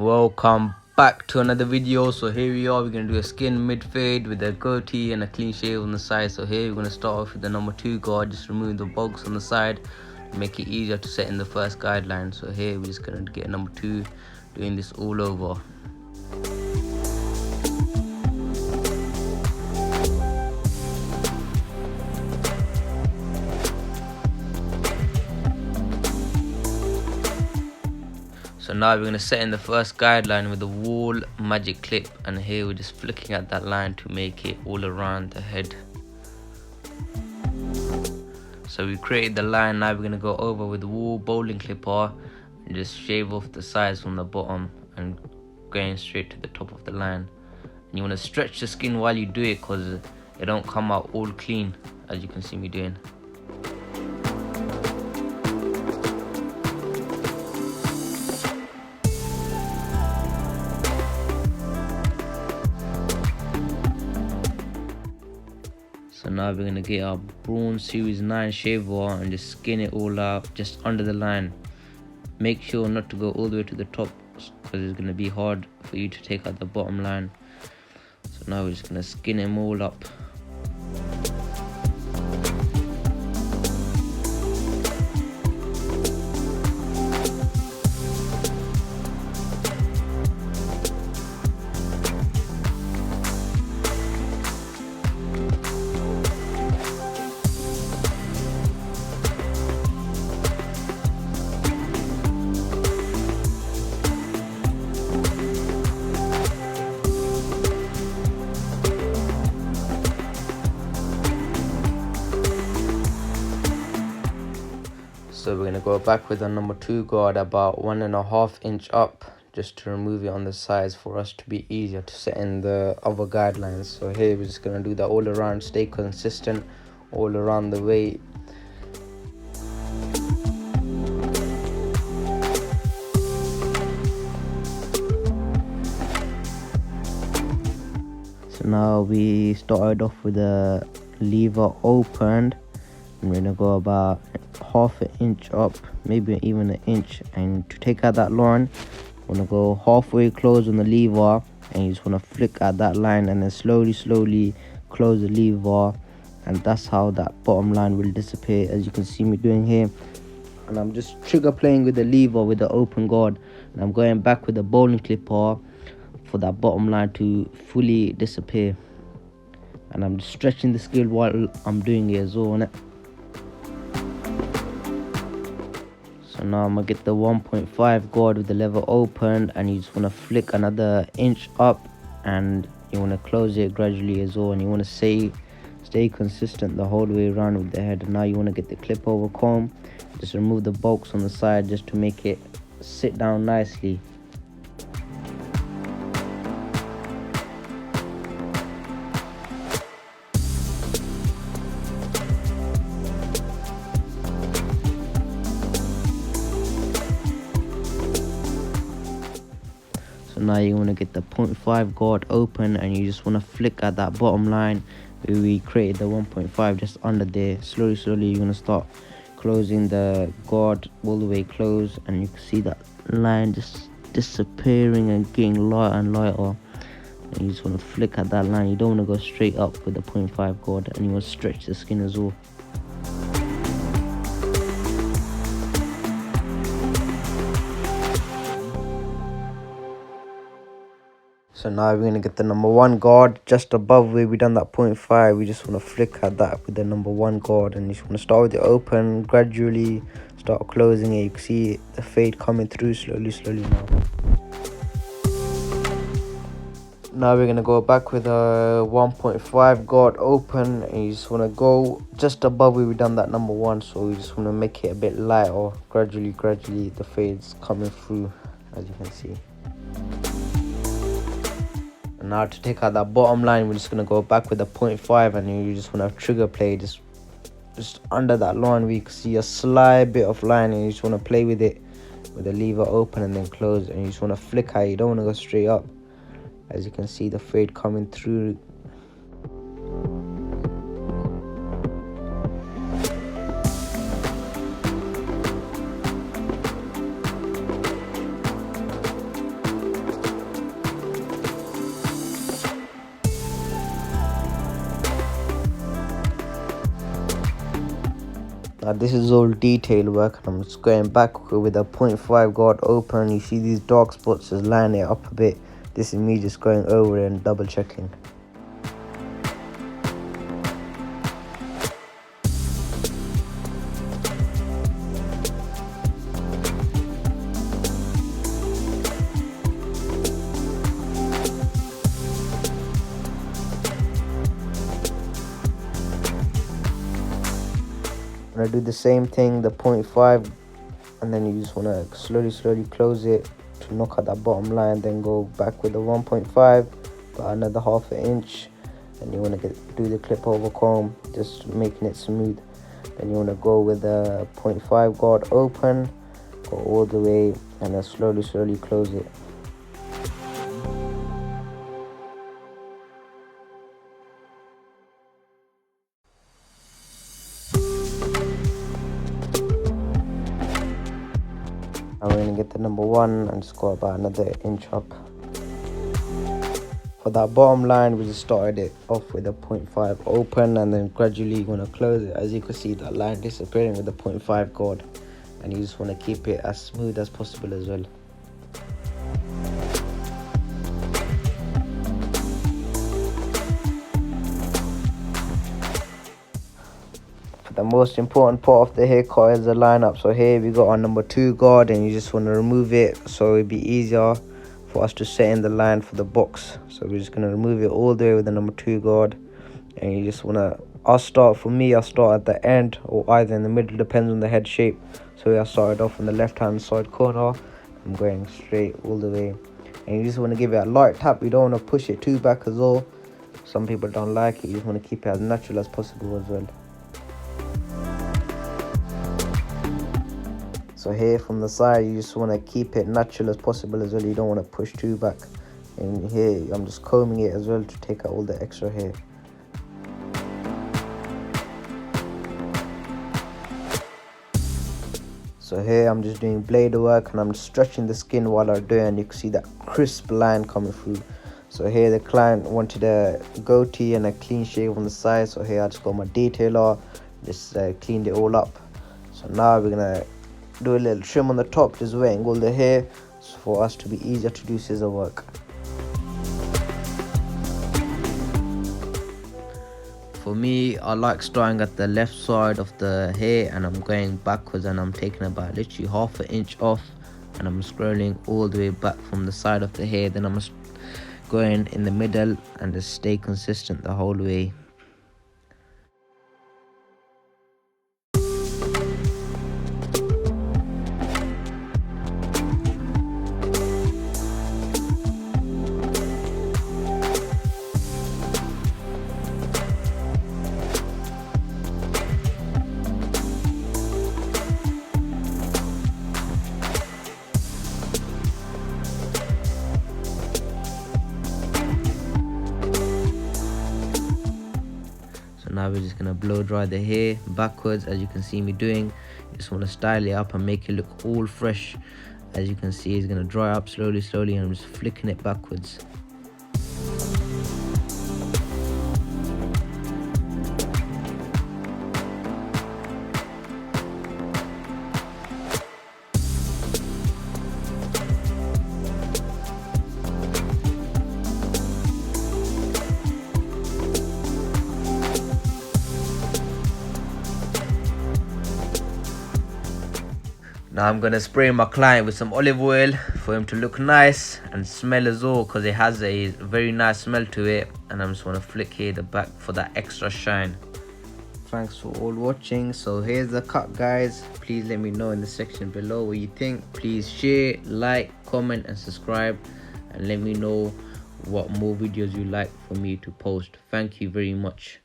Welcome back to another video. So here we are, we're going to do a skin mid fade with a goatee and a clean shave on the side. So here we're going to start off with the number 2 guard. Just remove the box on the side, make it easier to set in the first guideline. So here we're just going to get number 2, doing this all over. So now we're going to set in the first guideline with the wall magic clip, and here we're just flicking at that line to make it all around the head. So we created the line. Now we're going to go over with the wall bowling clipper and just shave off the sides from the bottom and going straight to the top of the line. And you want to stretch the skin while you do it because it don't come out all clean, as you can see me doing. So now we're going to get our Braun Series 9 shaver and just skin it all out just under the line. Make sure not to go all the way to the top because it's going to be hard for you to take out the bottom line. So now we're just going to skin them all up. So we're going to go back with our number 2 guard about 1.5 inch up, just to remove it on the sides for us to be easier to set in the other guidelines. So here we're just going to do that all around, stay consistent all around the way. So now we started off with the lever opened, and we're going to go about 1/2 inch up, maybe even 1 inch, and to take out that line you want to go halfway close on the lever and you just want to flick at that line and then slowly close the lever, and that's how that bottom line will disappear, as you can see me doing here. And I'm just trigger playing with the lever with the open guard, and I'm going back with the bowling clipper for that bottom line to fully disappear, and I'm just stretching the skin while I'm doing it as well, innit? So now I'm going to get the 1.5 guard with the lever open, and you just want to flick another inch up and you want to close it gradually as well, and you want to stay consistent the whole way around with the head. And now you want to get the clip over comb, just remove the bulks on the side just to make it sit down nicely. Now you want to get the 0.5 guard open, and you just want to flick at that bottom line where we created the 1.5 just under there. Slowly you're going to start closing the guard all the way close, and you can see that line just disappearing and getting lighter and lighter. And you just want to flick at that line. You don't want to go straight up with the 0.5 guard, and you want to stretch the skin as well. So now we're going to get the number 1 guard just above where we done that 0.5. We just want to flick at that with the number 1 guard, and you just want to start with it open, gradually start closing it. You can see the fade coming through slowly now. Now we're going to go back with a 1.5 guard open, and you just want to go just above where we done that number 1. So we just want to make it a bit lighter. Gradually the fade's coming through, as you can see. Now to take out that bottom line, we're just going to go back with a 0.5, and you just want to trigger play just under that line. We can see a slight bit of line, and you just want to play with it with the lever open and then close, and you just want to flick out. You don't want to go straight up, as you can see the fade coming through. Now this is all detail work, and I'm just going back with a 0.5 guard open. You see these dark spots, just line it up a bit. This is me just going over it and double checking. I do the same thing, the 0.5, and then you just want to slowly close it to knock out that bottom line, then go back with the 1.5, about another half an inch, and you want to do the clip over comb, just making it smooth. Then you want to go with the 0.5 guard open, go all the way, and then slowly close it. I'm going to get the number 1 and just go about another inch up. For that bottom line, we just started it off with a 0.5 open, and then gradually you're going to close it. As you can see, that line disappearing with the 0.5 guard, and you just want to keep it as smooth as possible as well. The most important part of the haircut is the lineup. So here we got our number 2 guard, and you just want to remove it so it'd be easier for us to set in the line for the box. So we're just going to remove it all the way with the number 2 guard, and you just want to, I'll start at the end or either in the middle, depends on the head shape. So I started off on the left hand side corner. I'm going straight all the way, and you just want to give it a light tap. You don't want to push it too back as well. Some people don't like it. You just want to keep it as natural as possible as well. So here from the side, you just want to keep it natural as possible as well. You don't want to push too back. And here I'm just combing it as well to take out all the extra hair. So here I'm just doing blade work, and I'm stretching the skin while I do it, and you can see that crisp line coming through. So here the client wanted a goatee and a clean shave on the side, so here I just got my detailer, just cleaned it all up. So now we're gonna do a little trim on the top, just wetting all the hair for us to be easier to do scissor work. For me, I like starting at the left side of the hair, and I'm going backwards, and I'm taking about literally half an inch off, and I'm scrolling all the way back from the side of the hair. Then I'm going in the middle and just stay consistent the whole way. Now we're just gonna blow dry the hair backwards, as you can see me doing. You just want to style it up and make it look all fresh. As you can see, it's gonna dry up slowly, and I'm just flicking it backwards. Now I'm gonna spray my client with some olive oil for him to look nice and smell as well, because it has a very nice smell to it. And I just want to flick here the back for that extra shine. Thanks for all watching. So here's the cut, guys. Please let me know in the section below what you think. Please share, like, comment and subscribe, and let me know what more videos you like for me to post. Thank you very much.